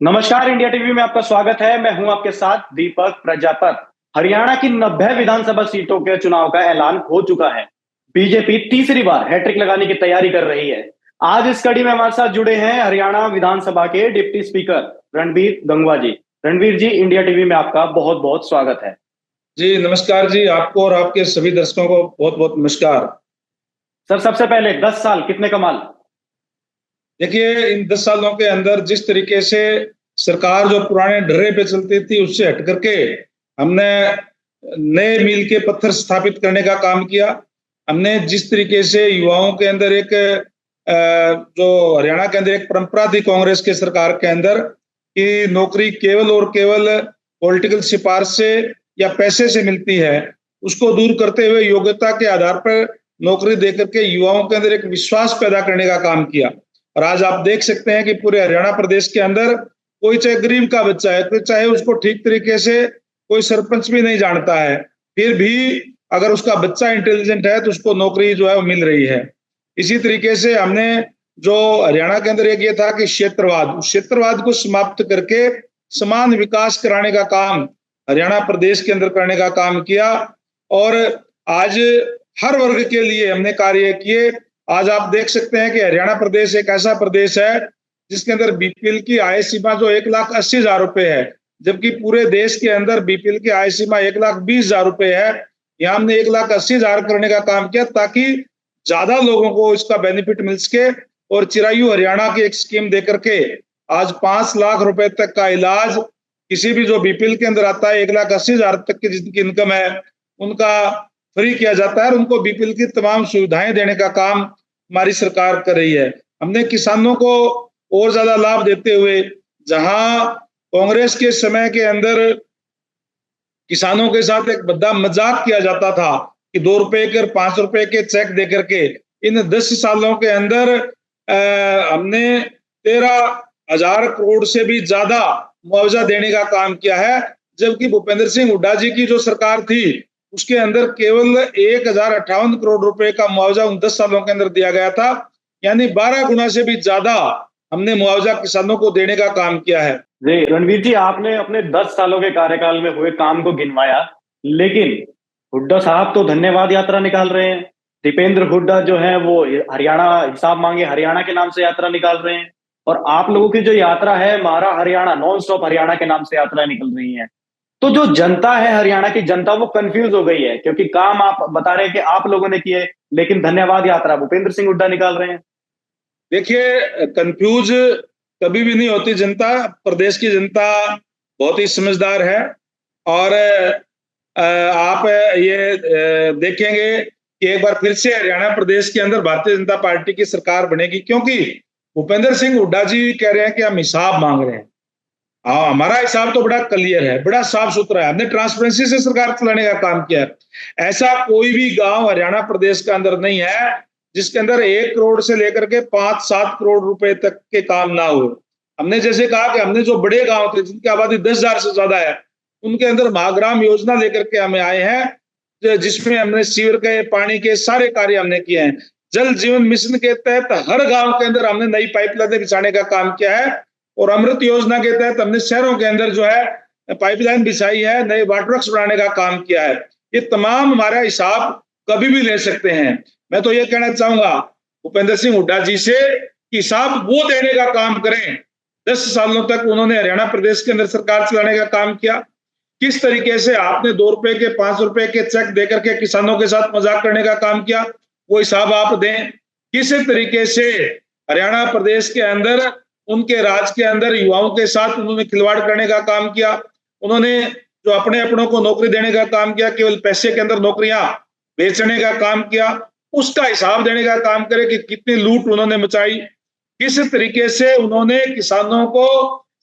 नमस्कार, India TV में आपका स्वागत है। मैं हूं आपके साथ दीपक प्रजापत। हरियाणा की 90 विधानसभा सीटों के चुनाव का ऐलान हो चुका है। बीजेपी तीसरी बार हैट्रिक लगाने की तैयारी कर रही है। आज इस कड़ी में हमारे साथ जुड़े हैं हरियाणा विधानसभा के डिप्टी स्पीकर रणबीर गंगवा जी। रणबीर जी, इंडिया टीवी में आपका बहुत बहुत स्वागत है। जी नमस्कार जी, आपको और आपके सभी दर्शकों को बहुत बहुत नमस्कार। सर, सबसे पहले 10 साल कितने कमाल। देखिए, इन 10 सालों के अंदर जिस तरीके से सरकार जो पुराने ढर्रे पे चलती थी उससे हट करके हमने नए मील के पत्थर स्थापित करने का काम किया। हमने जिस तरीके से युवाओं के अंदर एक जो हरियाणा के अंदर एक परंपरा थी कांग्रेस के सरकार के अंदर कि नौकरी केवल और केवल पॉलिटिकल सिफारिश से या पैसे से मिलती है, उसको दूर करते हुए योग्यता के आधार पर नौकरी देकर के युवाओं के अंदर एक विश्वास पैदा करने का काम किया। और आज आप देख सकते हैं कि पूरे हरियाणा प्रदेश के अंदर कोई चाहे गरीब का बच्चा है तो चाहे उसको ठीक तरीके से कोई सरपंच भी नहीं जानता है, फिर भी अगर उसका बच्चा इंटेलिजेंट है तो उसको नौकरी जो है वो मिल रही है। इसी तरीके से हमने जो हरियाणा के अंदर एक ये था कि क्षेत्रवाद को समाप्त करके समान विकास कराने का काम हरियाणा प्रदेश के अंदर करने का काम किया। और आज हर वर्ग के लिए हमने कार्य किए। आज आप देख सकते हैं कि हरियाणा प्रदेश एक ऐसा प्रदेश है जिसके अंदर बीपीएल की आय सीमा जो 1,80,000 रुपए है, जबकि पूरे देश के अंदर बीपीएल की आय सीमा 1,20,000 रुपए है। यहाँ हमने 1,80,000 करने का काम किया ताकि ज्यादा लोगों को इसका बेनिफिट मिल सके। और चिरायु हरियाणा की एक स्कीम देकर के आज 5 लाख रुपए तक का इलाज किसी भी जो बीपीएल के अंदर आता है 1,80,000 तक की जिनकी इनकम है उनका फ्री किया जाता है और उनको बीपीएल की तमाम सुविधाएं देने का काम हमारी सरकार कर रही है। हमने किसानों को और ज्यादा लाभ देते हुए, जहां कांग्रेस के समय के अंदर किसानों के साथ एक बड़ा मजाक किया जाता था कि 2 रुपए के और 5 रुपए के चेक देकर के, इन 10 सालों के अंदर हमने 13,000 करोड़ से भी ज्यादा मुआवजा देने का काम किया है। जबकि भूपेंद्र सिंह हुड्डा जी की जो सरकार थी उसके अंदर केवल 1,058 करोड़ रुपए का मुआवजा उन 10 सालों के अंदर दिया गया था। यानी 12 गुना से भी ज्यादा हमने मुआवजा किसानों को देने का काम किया है। जी रणवीर जी, आपने अपने 10 सालों के कार्यकाल में हुए काम को गिनवाया, लेकिन हुड्डा साहब तो धन्यवाद यात्रा निकाल रहे हैं। दीपेंद्र हुड्डा जो है वो हरियाणा हिसाब मांगे हरियाणा के नाम से यात्रा निकाल रहे हैं। और आप लोगों की जो यात्रा है मारा हरियाणा, नॉन स्टॉप हरियाणा के नाम से यात्रा निकल रही है। तो जो जनता है, हरियाणा की जनता, वो कंफ्यूज हो गई है, क्योंकि काम आप बता रहे हैं कि आप लोगों ने किए, लेकिन धन्यवाद यात्रा भूपेंद्र सिंह हुड्डा निकाल रहे हैं। देखिए, कंफ्यूज कभी भी नहीं होती जनता। प्रदेश की जनता बहुत ही समझदार है। और आप ये देखेंगे कि एक बार फिर से हरियाणा प्रदेश के अंदर भारतीय जनता पार्टी की सरकार बनेगी, क्योंकि भूपेंद्र सिंह हुड्डा जी कह रहे हैं कि हम हिसाब मांग रहे हैं। हाँ, हमारा हिसाब तो बड़ा क्लियर है, बड़ा साफ सुथरा है। हमने ट्रांसपेरेंसी से सरकार चलाने का काम किया है। ऐसा कोई भी गांव हरियाणा प्रदेश के अंदर नहीं है जिसके अंदर 1 करोड़ से लेकर के 5-7 करोड़ रुपए तक के काम ना हुए। हमने जैसे कहा कि हमने जो बड़े गांव थे जिनकी आबादी 10,000 से ज्यादा है, उनके अंदर महाग्राम योजना लेकर के हमें आए हैं, जिसमें हमने सीवर के, पानी के सारे कार्य हमने किए हैं। जल जीवन मिशन के तहत हर गांव के अंदर हमने नई पाइपलाइनें बिछाने का काम किया है। और अमृत योजना के तहत हमने शहरों के अंदर जो है पाइपलाइन बिछाई है, नए वाटर वर्क्स बनाने का काम किया है। ये तमाम हमारा हिसाब कभी भी ले सकते हैं। मैं तो ये कहना चाहूंगा भूपेंद्र सिंह हुड्डा जी से कि हिसाब वो देने का काम करें। 10 सालों तक उन्होंने हरियाणा प्रदेश के अंदर सरकार चलाने का काम किया। किस तरीके से आपने 2 रुपए के, 5 रुपए के चेक देकर के किसानों के साथ मजाक करने का काम किया, वो हिसाब आप दें। किस तरीके से हरियाणा प्रदेश के अंदर, उनके राज के अंदर युवाओं के साथ उन्होंने खिलवाड़ करने का काम किया। उन्होंने जो अपने अपनों को नौकरी देने का काम किया, केवल पैसे के अंदर नौकरियां बेचने का काम किया, उसका हिसाब देने का काम करे कि कितनी लूट उन्होंने मचाई। किस तरीके से उन्होंने किसानों को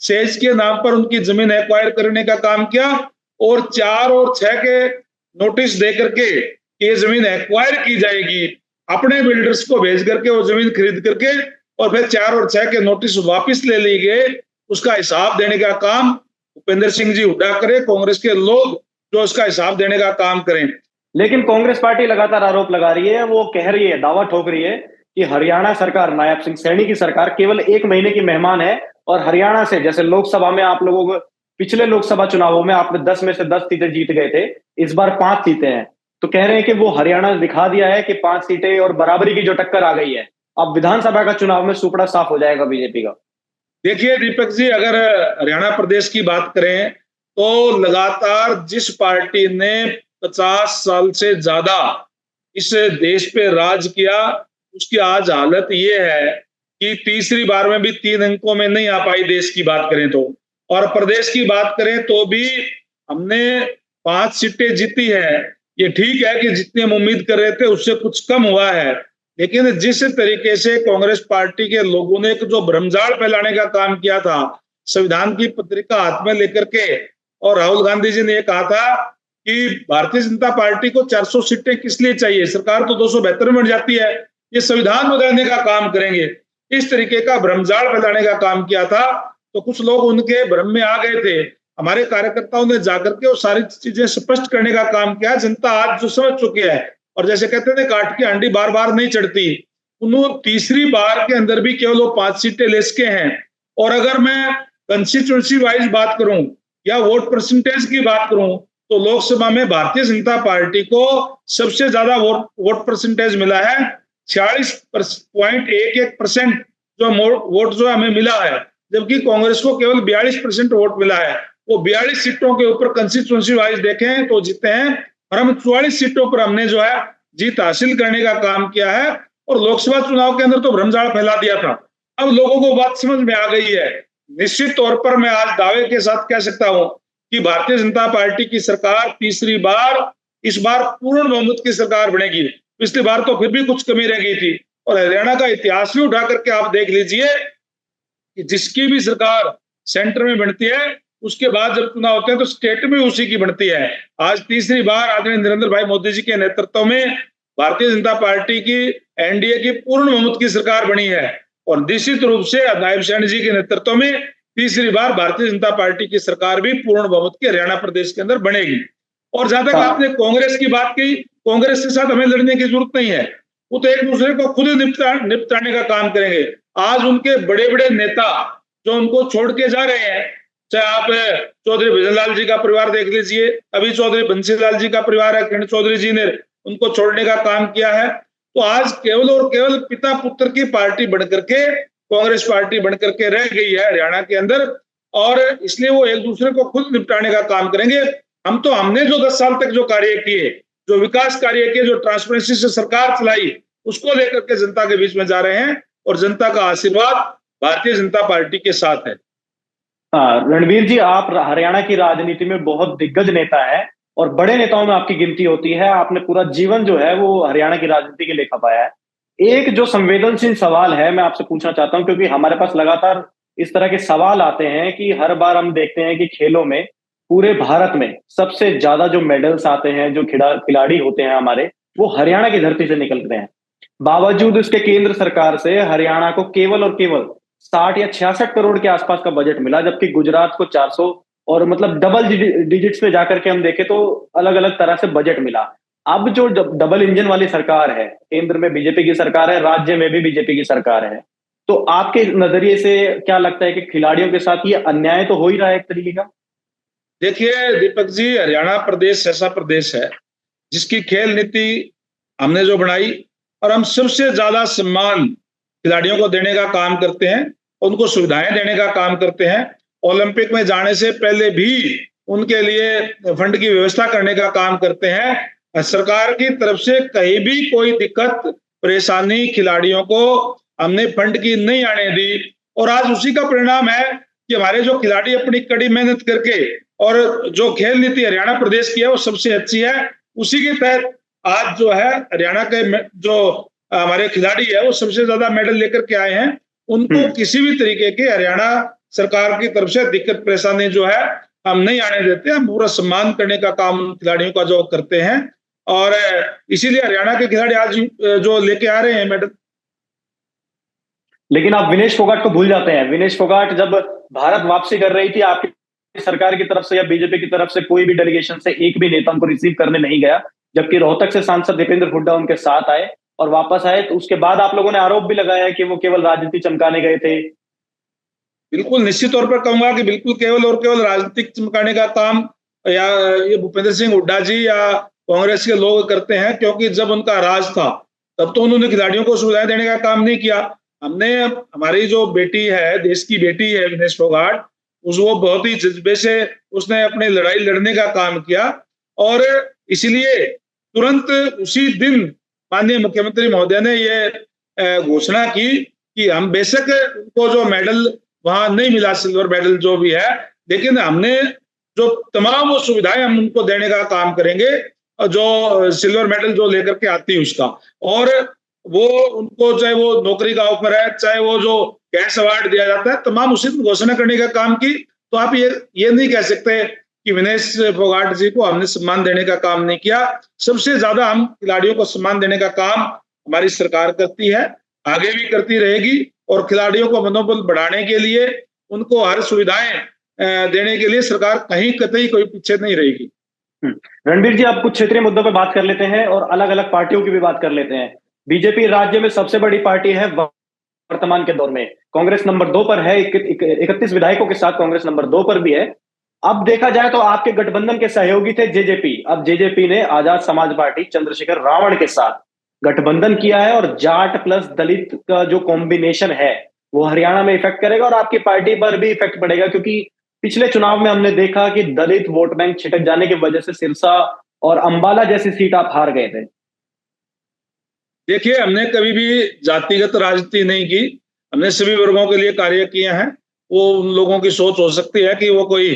सेज के नाम पर उनकी जमीन एक्वायर करने का काम किया और 4 और 6 के नोटिस देकर के ये जमीन एक्वायर की जाएगी, अपने बिल्डर्स को भेज करके वो जमीन खरीद करके और फिर 4 और 6 के नोटिस वापस ले लिए गए। उसका हिसाब देने का काम भूपेंद्र सिंह जी हुड्डा करे, कांग्रेस के लोग जो उसका हिसाब देने का काम करें। लेकिन कांग्रेस पार्टी लगातार आरोप लगा रही है, वो कह रही है, दावा ठोक रही है कि हरियाणा सरकार, नायब सिंह सैनी की सरकार केवल 1 महीने की मेहमान है और हरियाणा से, जैसे लोकसभा में आप लोगों को पिछले लोकसभा चुनावों में आपने 10 में से 10 सीटें जीत गए थे, इस बार 5 सीटें हैं। तो कह रहे हैं कि वो हरियाणा दिखा दिया है कि 5 सीटें और बराबरी की जो टक्कर आ गई है, अब विधानसभा का चुनाव में सुपड़ा साफ हो जाएगा बीजेपी का। देखिए दीपक जी, अगर हरियाणा प्रदेश की बात करें तो लगातार जिस पार्टी ने 50 साल से ज्यादा इस देश पे राज किया, उसकी आज हालत ये है कि तीसरी बार में भी 3 अंकों में नहीं आ पाई देश की बात करें तो। और प्रदेश की बात करें तो भी हमने 5 सीटें जीती है। ये ठीक है कि जितनी हम उम्मीद कर रहे थे उससे कुछ कम हुआ है, लेकिन जिस तरीके से कांग्रेस पार्टी के लोगों ने जो भ्रमजाल फैलाने का काम किया था, संविधान की पत्रिका हाथ में लेकर के, और राहुल गांधी जी ने कहा था कि भारतीय जनता पार्टी को 400 सीटें किस लिए चाहिए, सरकार तो 272 में जाती है, ये संविधान बदलने का काम करेंगे, इस तरीके का भ्रमजाल फैलाने का काम किया था। तो कुछ लोग उनके भ्रम में आ गए थे। हमारे कार्यकर्ताओं ने जाकर के वो सारी चीजें स्पष्ट करने का काम किया। जनता आज जो समझ चुकी है, और जैसे कहते थे काट की हांडी बार बार नहीं चढ़ती, उन्होंने तीसरी बार के अंदर भी केवल वो 5 सीटें ले सके हैं। और अगर मैं कंस्टिट्यूंसी वाइज बात करूं या वोट परसेंटेज की बात करूं, तो लोकसभा में भारतीय जनता पार्टी को सबसे ज्यादा वोट परसेंटेज मिला है। 46.11% जो वोट जो हमें मिला है, जबकि कांग्रेस को केवल 42% वोट मिला है। वो 42 सीटों के ऊपर कंस्टिट्यूंसी वाइज देखें तो जीते हैं, और हम 44 सीटों पर हमने जो है जीत हासिल करने का काम किया है। और लोकसभा चुनाव के अंदर तो भ्रमजाल फैला दिया था। अब लोगों को बात समझ में आ गई है। निश्चित तौर पर मैं आज दावे के साथ कह सकता हूं कि भारतीय जनता पार्टी की सरकार तीसरी बार, इस बार पूर्ण बहुमत की सरकार बनेगी। पिछली बार तो फिर भी कुछ कमी रह गई थी। और हरियाणा का इतिहास भी उठा करके आप देख लीजिए कि जिसकी भी सरकार सेंटर में बनती है, उसके बाद जब चुनाव होते हैं तो स्टेट में उसी की बनती है। आज तीसरी बार आदरणीय नरेंद्र भाई मोदी जी के नेतृत्व में भारतीय जनता पार्टी की एनडीए की पूर्ण बहुमत की सरकार बनी है। और निश्चित रूप से नायब सैनी जी के नेतृत्व में तीसरी बार भारतीय जनता पार्टी की सरकार भी पूर्ण बहुमत की हरियाणा प्रदेश के अंदर बनेगी। और जहां तक आपने कांग्रेस की बात की, कांग्रेस के साथ हमें लड़ने की जरूरत नहीं है, वो तो एक दूसरे को खुद ही निपटाने का काम करेंगे। आज उनके बड़े बड़े नेता जो उनको छोड़ के जा रहे हैं, चाहे आप चौधरी भजनलाल जी का परिवार देख लीजिए, अभी चौधरी बंसीलाल जी का परिवार है, किरण चौधरी जी ने उनको छोड़ने का काम किया है। तो आज केवल और केवल पिता पुत्र की पार्टी बनकर के, कांग्रेस पार्टी बनकर के रह गई है हरियाणा के अंदर, और इसलिए वो एक दूसरे को खुद निपटाने का काम करेंगे। हमने जो 10 साल तक जो कार्य किए, जो विकास कार्य किए, जो ट्रांसपेरेंसी से सरकार चलाई, उसको लेकर के जनता के बीच में जा रहे हैं, और जनता का आशीर्वाद भारतीय जनता पार्टी के साथ है। रणवीर जी, आप हरियाणा की राजनीति में बहुत दिग्गज नेता है और बड़े नेताओं में आपकी गिनती होती है। आपने पूरा जीवन जो है वो हरियाणा की राजनीति के लिए खपाया है। एक जो संवेदनशील सवाल है मैं आपसे पूछना चाहता हूं, क्योंकि हमारे पास लगातार इस तरह के सवाल आते हैं कि हर बार हम देखते हैं कि खेलों में पूरे भारत में सबसे ज्यादा जो मेडल्स आते हैं, जो खिलाड़ी होते हैं हमारे, वो हरियाणा की धरती से निकलते हैं। बावजूद उसके केंद्र सरकार से हरियाणा को केवल और केवल 60 या 66 करोड़ के आसपास का बजट मिला, जबकि गुजरात को 400 और मतलब डबल डिजिट्स में जाकर के हम देखें तो अलग अलग तरह से बजट मिला। अब जो डबल इंजन वाली सरकार है, केंद्र में बीजेपी की सरकार है, राज्य में भी बीजेपी की सरकार है, तो आपके नजरिए से क्या लगता है कि खिलाड़ियों के साथ ये अन्याय तो हो ही रहा है एक तरीके का? देखिए दीपक जी, हरियाणा प्रदेश ऐसा प्रदेश है जिसकी खेल नीति हमने जो बनाई, और हम सबसे ज्यादा सम्मान खिलाड़ियों को देने का काम करते हैं, उनको सुविधाएं देने का काम करते हैं। ओलंपिक में जाने से पहले भी उनके लिए फंड की व्यवस्था करने का काम करते हैं। सरकार की तरफ से कहीं भी कोई दिक्कत परेशानी खिलाड़ियों को हमने फंड की नहीं आने दी। और आज उसी का परिणाम है कि हमारे जो खिलाड़ी अपनी कड़ी मेहनत करके, और जो खेल नीति हरियाणा प्रदेश की है वो सबसे अच्छी है, उसी के तहत आज जो है हरियाणा के जो हमारे खिलाड़ी है वो सबसे ज्यादा मेडल लेकर के आए हैं। उनको किसी भी तरीके के हरियाणा सरकार की तरफ से दिक्कत परेशानी जो है हम नहीं आने देते। हम पूरा सम्मान करने का काम खिलाड़ियों का जो करते हैं, और इसीलिए हरियाणा के खिलाड़ी आज जो लेके आ रहे हैं मेडल। लेकिन आप विनेश फोगाट को भूल जाते हैं। विनेश फोगाट जब भारत वापसी कर रही थी, आपकी सरकार की तरफ से या बीजेपी की तरफ से कोई भी डेलीगेशन से एक भी नेता उनको रिसीव करने नहीं गया, जबकि रोहतक से सांसद दीपेंद्र हुड्डा उनके साथ आए और वापस आए। तो उसके बाद आप लोगों ने आरोप भी लगाया कि वो केवल राजनीति चमकाने गए थे। बिल्कुल निश्चित तौर पर कहूंगा कि बिल्कुल केवल और केवल राजनीतिक चमकाने का काम या ये भूपेंद्र सिंह हुड्डा जी या कांग्रेस के लोग करते हैं, क्योंकि जब उनका राज था तब तो उन्होंने खिलाड़ियों को सुविधाएं देने का काम नहीं किया। हमने हमारी जो बेटी है, देश की बेटी है विनेश फोगाट, उस वो बहुत ही जज्बे से उसने अपनी लड़ाई लड़ने का काम किया और इसलिए तुरंत उसी दिन माननीय मुख्यमंत्री महोदय ने ये घोषणा की कि हम बेशक उनको जो मेडल वहां नहीं मिला, सिल्वर मेडल जो भी है, लेकिन हमने जो तमाम वो सुविधाएं हम उनको देने का काम करेंगे जो सिल्वर मेडल जो लेकर के आती है उसका। और वो उनको चाहे वो नौकरी का ऑफर है, चाहे वो जो कैश अवार्ड दिया जाता है, तमाम उसी दिन घोषणा करने का काम की। तो आप ये नहीं कह सकते कि विनेश फोगाट जी को हमने सम्मान देने का काम नहीं किया। सबसे ज्यादा हम खिलाड़ियों को सम्मान देने का काम हमारी सरकार करती है, आगे भी करती रहेगी और खिलाड़ियों को मनोबल बढ़ाने के लिए, उनको हर सुविधाएं देने के लिए सरकार कहीं कतई कोई पीछे नहीं रहेगी। रणबीर जी, आप कुछ क्षेत्रीय मुद्दों पर बात कर लेते हैं और अलग अलग पार्टियों की भी बात कर लेते हैं। बीजेपी राज्य में सबसे बड़ी पार्टी है वर्तमान के दौर में। कांग्रेस नंबर 2 पर है, 31 विधायकों के साथ कांग्रेस नंबर 2 पर भी है। अब देखा जाए तो आपके गठबंधन के सहयोगी थे जेजेपी। अब जेजेपी ने आजाद समाज पार्टी चंद्रशेखर रावण के साथ गठबंधन किया है और जाट प्लस दलित का जो कॉम्बिनेशन है वो हरियाणा में इफेक्ट करेगा और आपकी पार्टी पर भी इफेक्ट पड़ेगा, क्योंकि पिछले चुनाव में हमने देखा कि दलित वोट बैंक छिटक जाने की वजह से सिरसा और अंबाला जैसी सीट आप हार गए थे। देखिए, हमने कभी भी जातिगत राजनीति नहीं की, हमने सभी वर्गों के लिए कार्य किए हैं। वो उन लोगों की सोच हो सकती है कि वो कोई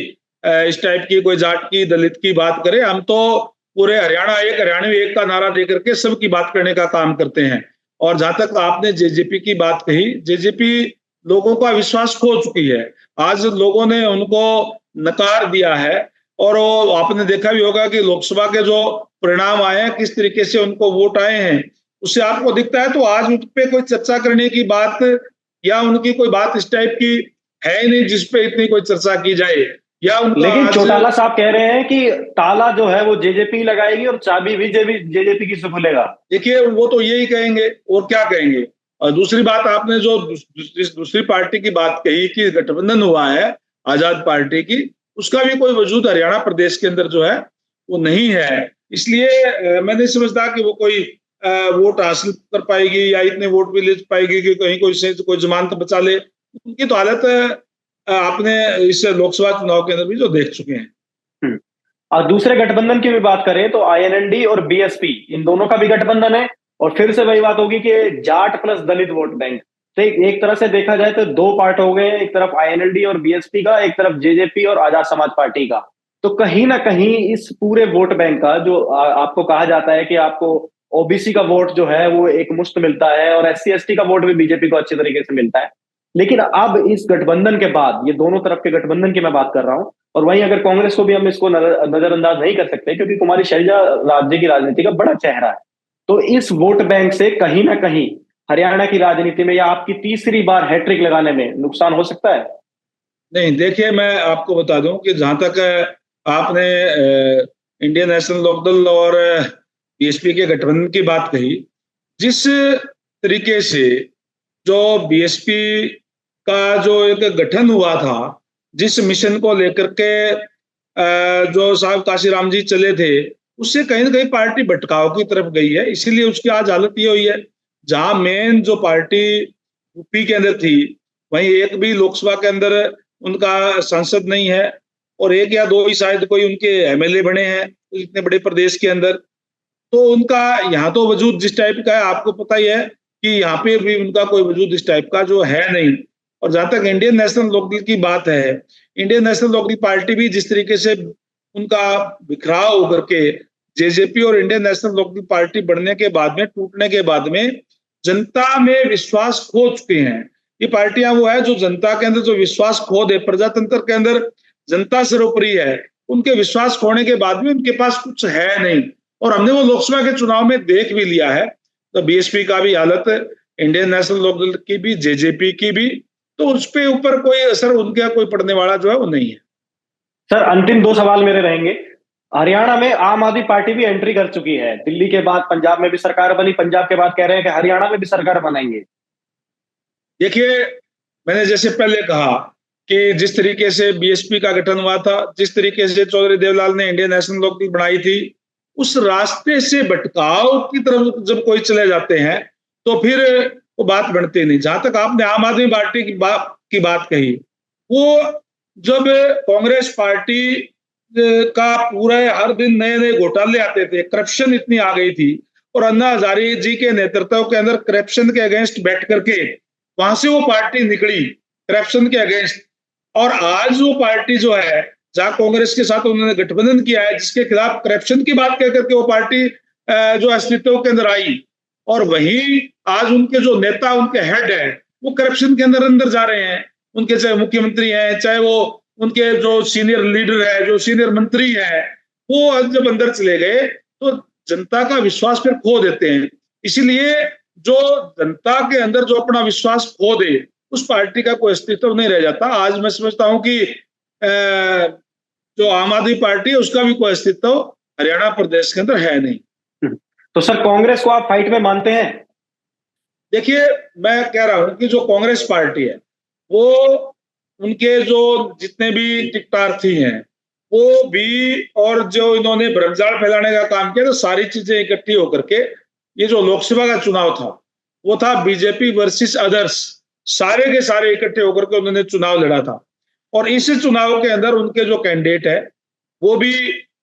इस टाइप की, कोई जाट की, दलित की बात करे। हम तो पूरे हरियाणा एक, हरियाणवी एक का नारा देकर के सबकी बात करने का काम करते हैं। और जहां तक आपने जेजेपी की बात कही, जेजेपी लोगों का विश्वास खो चुकी है। आज लोगों ने उनको नकार दिया है और वो आपने देखा भी होगा कि लोकसभा के जो परिणाम आए हैं, किस तरीके से उनको वोट आए हैं, उससे आपको दिखता है। तो आज उन पे कोई चर्चा करने की बात या उनकी कोई बात इस टाइप की है ही नहीं जिसपे इतनी कोई चर्चा की जाए या उनका लेकिन आज। चौटाला साहब कह रहे हैं कि ताला जो है वो जेजेपी लगाएगी और चाबी भी जेजेपी की से खुलेगा। देखिए, वो तो यही कहेंगे और क्या कहेंगे। और दूसरी बात, आपने जो दूसरी पार्टी की बात कही कि गठबंधन हुआ है आजाद पार्टी की, उसका भी कोई वजूद हरियाणा प्रदेश के अंदर जो है वो नहीं है। इसलिए मैं नहीं समझता कि वो कोई वोट हासिल कर पाएगी या इतने वोट भी ले पाएगी कि कहीं कोई जमानत बचा ले। उनकी तो हालत आपने इस लोकसभा चुनाव के अंदर भी जो देख चुके हैं। और दूसरे गठबंधन की भी बात करें तो आईएनएलडी और बीएसपी, इन दोनों का भी गठबंधन है और फिर से वही बात होगी कि जाट प्लस दलित वोट बैंक। तो एक तरह से देखा जाए तो दो पार्ट हो गए हैं, एक तरफ आईएनएलडी और बीएसपी का, एक तरफ जेजेपी और आजाद समाज पार्टी का। तो कहीं ना कहीं इस पूरे वोट बैंक का जो आपको कहा जाता है कि आपको ओबीसी का वोट जो है वो एक मुश्त मिलता है और एससी एसटी का वोट भी बीजेपी को अच्छे तरीके से मिलता है। लेकिन अब इस गठबंधन के बाद, ये दोनों तरफ के गठबंधन की मैं बात कर रहा हूं, और वहीं अगर कांग्रेस को भी हम इसको नजरअंदाज नहीं कर सकते क्योंकि कुमारी शैलजा राज्य की राजनीति का बड़ा चेहरा है। तो इस वोट बैंक से कहीं ना कहीं हरियाणा की राजनीति में या आपकी तीसरी बार हैट्रिक लगाने में नुकसान हो सकता है। नहीं, देखिए, मैं आपको बता दूं कि जहां तक आपने इंडियन नेशनल लोकदल और बीएसपी के गठबंधन की बात कही, जिस तरीके से जो बीएसपी का जो एक गठन हुआ था, जिस मिशन को लेकर के जो साहब काशीराम जी चले थे, उससे कहीं ना कहीं पार्टी भटकाव की तरफ गई है। इसीलिए उसकी आज हालत ये हुई है। जहां मेन जो पार्टी यूपी के अंदर थी, वहीं एक भी लोकसभा के अंदर उनका सांसद नहीं है और एक या दो ही शायद कोई उनके एमएलए बने हैं इतने बड़े प्रदेश के अंदर। तो उनका यहाँ तो वजूद जिस टाइप का है, आपको पता ही है कि यहाँ पे भी उनका कोई वजूद इस टाइप का जो है नहीं। और जहां तक इंडियन नेशनल लोकदल की बात है, इंडियन नेशनल लोकदल पार्टी भी जिस तरीके से उनका बिखराव होकर के जेजेपी और इंडियन नेशनल लोकदल पार्टी बढ़ने के बाद में, टूटने के बाद में जनता में विश्वास खो चुके हैं। ये पार्टियां वो है जो जनता के अंदर जो विश्वास खो दे, प्रजातंत्र के अंदर जनता सर्वोपरि है, उनके विश्वास खोने के बाद में उनके पास कुछ है नहीं। और हमने वो लोकसभा के चुनाव में देख भी लिया है। तो बीएसपी का भी हालत, इंडियन नेशनल लोकदल की भी, जेजेपी की भी, तो उस पे ऊपर कोई असर उनका कोई पड़ने वाला जो है वो नहीं है। सर, अंतिम दो सवाल मेरे रहेंगे। हरियाणा में आम आदमी पार्टी भी एंट्री कर चुकी है। दिल्ली के बाद पंजाब में भी सरकार बनी, पंजाब के बाद कह रहे हैं कि हरियाणा में भी सरकार बनाएंगे। देखिए, मैंने जैसे पहले कहा कि जिस तरीके से बीएसपी का गठन हुआ था, जिस तरीके से चौधरी देवलाल ने इंडियन नेशनल लोकदल बनाई थी, उस रास्ते से भटकाव की तरफ जब कोई चले जाते हैं तो फिर वो बात बनती नहीं। जहां तक आपने आम आदमी पार्टी की बात कही, वो जब कांग्रेस पार्टी का पूरा हर दिन नए नए घोटाले आते थे, करप्शन इतनी आ गई थी, और अन्ना हजारे जी के नेतृत्व के अंदर करप्शन के अगेंस्ट बैठ करके वहां से वो पार्टी निकली करप्शन के अगेंस्ट। और आज वो पार्टी जो है, जहां कांग्रेस के साथ उन्होंने गठबंधन किया है, जिसके खिलाफ करप्शन की बात कह करके वो पार्टी जो अस्तित्व के अंदर आई, और वही आज उनके जो नेता, उनके हेड है, वो करप्शन के अंदर अंदर जा रहे हैं। उनके चाहे मुख्यमंत्री हैं, चाहे वो उनके जो सीनियर लीडर है, जो सीनियर मंत्री है, वो जब अंदर चले गए तो जनता का विश्वास फिर खो देते हैं। इसीलिए जो जनता के अंदर जो अपना विश्वास खो दे, उस पार्टी का कोई अस्तित्व नहीं रह जाता। आज मैं समझता हूं कि जो आम आदमी पार्टी है, उसका भी कोई अस्तित्व हरियाणा प्रदेश के अंदर है नहीं। तो सर, कांग्रेस को आप फाइट में मानते हैं? देखिए, मैं कह रहा हूं कि जो कांग्रेस पार्टी है, वो उनके जो जितने भी टिकटार्थी हैं, वो भी, और जो इन्होंने भ्रमजाल फैलाने का काम किया, तो सारी चीजें इकट्ठी होकर के ये जो लोकसभा का चुनाव था, वो था बीजेपी वर्सेस अदर्स। सारे के सारे इकट्ठे होकर के उन्होंने चुनाव लड़ा था, और इस चुनाव के अंदर उनके जो कैंडिडेट है, वो भी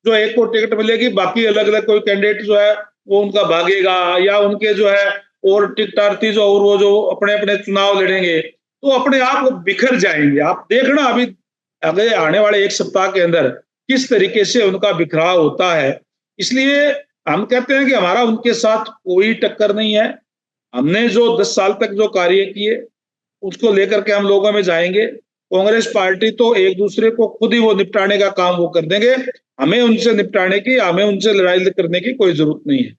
जो एक को टिकट मिलेगी, बाकी अलग अलग कोई कैंडिडेट जो है वो उनका भागेगा, या उनके जो है और टिकटार्थी जो और वो जो अपने अपने चुनाव लड़ेंगे, तो अपने आप वो बिखर जाएंगे। आप देखना अभी अगले आने वाले एक सप्ताह के अंदर किस तरीके से उनका बिखराव होता है। इसलिए हम कहते हैं कि हमारा उनके साथ कोई टक्कर नहीं है। हमने जो 10 साल तक जो कार्य किए, उसको लेकर के हम लोगों में जाएंगे। कांग्रेस पार्टी तो एक दूसरे को खुद ही वो निपटाने का काम वो कर देंगे। हमें उनसे निपटाने की, हमें उनसे लड़ाई करने की कोई जरूरत नहीं है।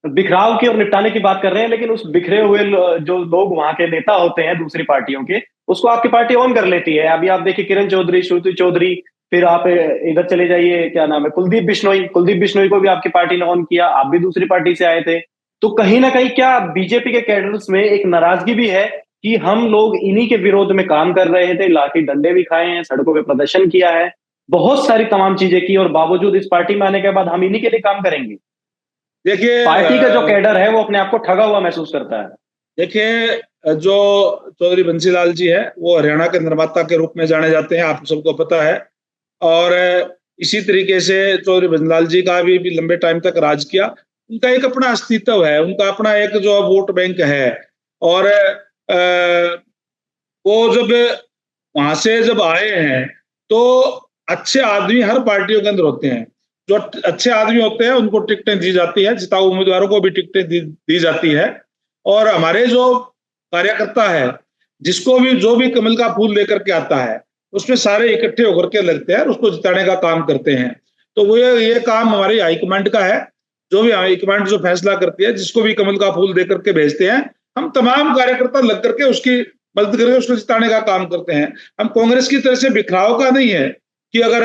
बिखराव की और निपटाने की बात कर रहे हैं, लेकिन उस बिखरे हुए जो लोग वहां के नेता होते हैं दूसरी पार्टियों के, उसको आपकी पार्टी ऑन कर लेती है। अभी आप देखिए, किरण चौधरी, श्रुति चौधरी, फिर आप इधर चले जाइए, क्या नाम है, कुलदीप बिश्नोई को भी आपकी पार्टी ने ऑन किया। आप भी दूसरी पार्टी से आए थे। तो कहीं ना कहीं क्या बीजेपी के कैडर्स में एक नाराजगी भी है कि हम लोग इन्हीं के विरोध में काम कर रहे थे, लाठी डंडे भी खाए हैं, सड़कों पे प्रदर्शन किया है, बहुत सारी तमाम चीजें की, और बावजूद इस पार्टी में आने के बाद हम इन्हीं के लिए काम करेंगे? देखिए, पार्टी का जो कैडर है वो अपने आप को ठगा हुआ महसूस करता है। देखिए, जो चौधरी बंसीलाल जी है, वो हरियाणा के निर्माता के रूप में जाने जाते हैं, आप सबको पता है। और इसी तरीके से चौधरी बंसीलाल जी का भी लंबे टाइम तक राज किया। उनका एक अपना अस्तित्व है, उनका अपना एक जो वोट बैंक है। और वो जब वहां से जब आए हैं, तो अच्छे आदमी हर पार्टियों के अंदर होते हैं। जो अच्छे आदमी होते हैं उनको टिकटें दी जाती है, जिताऊ उम्मीदवारों को भी टिकटें दी जाती है। और हमारे जो कार्यकर्ता है, जिसको भी जो भी कमल का फूल लेकर के आता है, उसमें सारे इकट्ठे होकर के लगते हैं और उसको जिताने का काम करते हैं। तो वो ये काम हमारी हाईकमांड का है। जो भी हाईकमांड जो फैसला करती है, जिसको भी कमल का फूल देकर के भेजते हैं, हम तमाम कार्यकर्ता लग करके उसकी मदद करके उसको जिताने का काम करते हैं। हम कांग्रेस की तरह से बिखराव का नहीं है कि अगर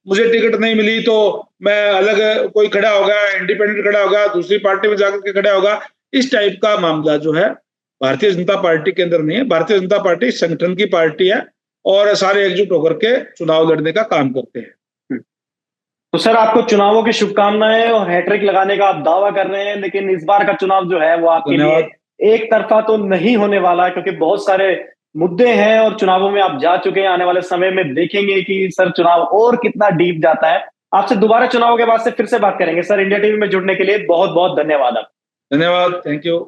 मुझे टिकट नहीं मिली तो मैं अलग कोई खड़ा होगा, इंडिपेंडेंट खड़ा होगा, दूसरी पार्टी में जाकर के खड़ा होगा। इस टाइप का मामला जो है भारतीय जनता पार्टी के अंदर नहीं है। भारतीय जनता पार्टी संगठन की पार्टी है, और सारे एकजुट होकर के चुनाव लड़ने का काम करते हैं। तो सर, आपको चुनावों की शुभकामनाएं, और हैट्रिक लगाने का आप दावा कर रहे हैं, लेकिन इस बार का चुनाव जो है वो आपके लिए एक तरफा तो नहीं होने वाला, क्योंकि बहुत सारे मुद्दे हैं और चुनावों में आप जा चुके हैं। आने वाले समय में देखेंगे कि सर चुनाव और कितना डीप जाता है। आपसे दोबारा चुनाव के बाद से फिर से बात करेंगे। सर, इंडिया टीवी में जुड़ने के लिए बहुत बहुत धन्यवाद। आप धन्यवाद, थैंक यू।